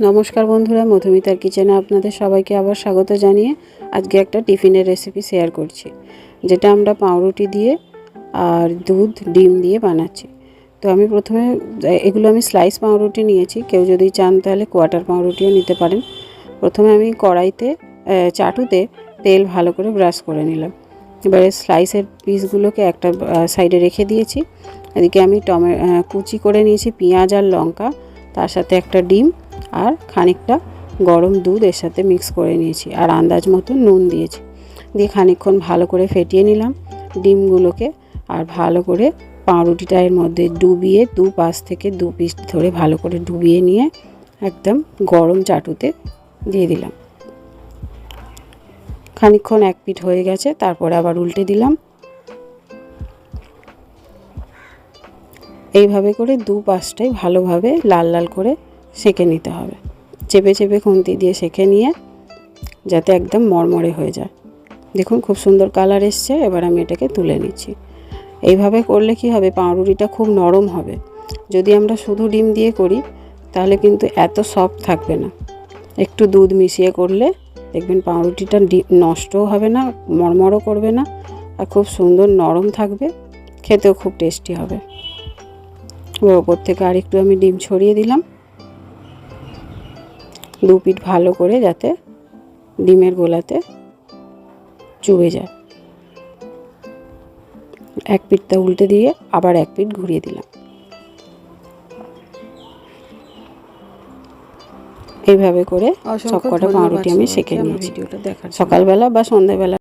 নমস্কার বন্ধুরা, মধুমিতার কিচেনে আপনাদের সবাইকে আবার স্বাগত জানিয়ে আজকে একটা টিফিনের রেসিপি শেয়ার করছি, যেটা আমরা পাউরুটি দিয়ে আর দুধ ডিম দিয়ে বানাচ্ছি। তো আমি প্রথমে এগুলো আমি স্লাইস পাউরুটি নিয়েছি, কেউ যদি চান তাহলে কোয়ার্টার পাউরুটিও নিতে পারেন। প্রথমে আমি কড়াইতে চাটুতে তেল ভালো করে ব্রাশ করে নিলাম। এবারে স্লাইসের পিসগুলোকে একটা সাইডে রেখে দিয়েছি। এদিকে আমি কুচি করে নিয়েছি পেঁয়াজ আর লঙ্কা, তার সাথে একটা ডিম আর খানিকটা গরম দুধ এর সাথে মিক্স করে নিয়েছি, আর আন্দাজ মতো নুন দিয়েছি। দিয়ে খানিকক্ষণ ভালো করে ফেটিয়ে নিলাম ডিমগুলোকে, আর ভালো করে পাউরুটিটা এর মধ্যে ডুবিয়ে দু পাশ থেকে দু পিস ধরে ভালো করে ডুবিয়ে নিয়ে একদম গরম চাটুতে দিয়ে দিলাম। খানিকক্ষণ এক পিঠ হয়ে গেছে, তারপরে আবার উল্টে দিলাম। এইভাবে করে দু পাশটাই ভালোভাবে লাল লাল করে সেঁকে নিতে হবে। চেপে চেপে খুন্তি দিয়ে সেঁকে নিয়ে যাতে একদম মরমরে হয়ে যায়। দেখুন খুব সুন্দর কালার এসছে। এবার আমি এটাকে তুলে নিচ্ছি। এইভাবে করলে কি হবে, পাউরুটিটা খুব নরম হবে। যদি আমরা শুধু ডিম দিয়ে করি তাহলে কিন্তু এত সফট থাকবে না। একটু দুধ মিশিয়ে করলে দেখবেন পাউরুটিটা নষ্টও হবে না, মরমরও করবে না, আর খুব সুন্দর নরম থাকবে, খেতেও খুব টেস্টি হবে। ওর ওপর থেকে আরেকটু আমি ডিম ছড়িয়ে দিলাম, দু পিঠ ভালো করে যাতে ডিমের গোলাতে চুবে যায়। এক পিঠটা উল্টে দিয়ে আবার এক পিঠ ঘুরিয়ে দিলাম। এইভাবে করে সবকটা পাউরুটি আমি সেঁকে নিয়েছি। সকালবেলা বা সন্ধ্যাবেলা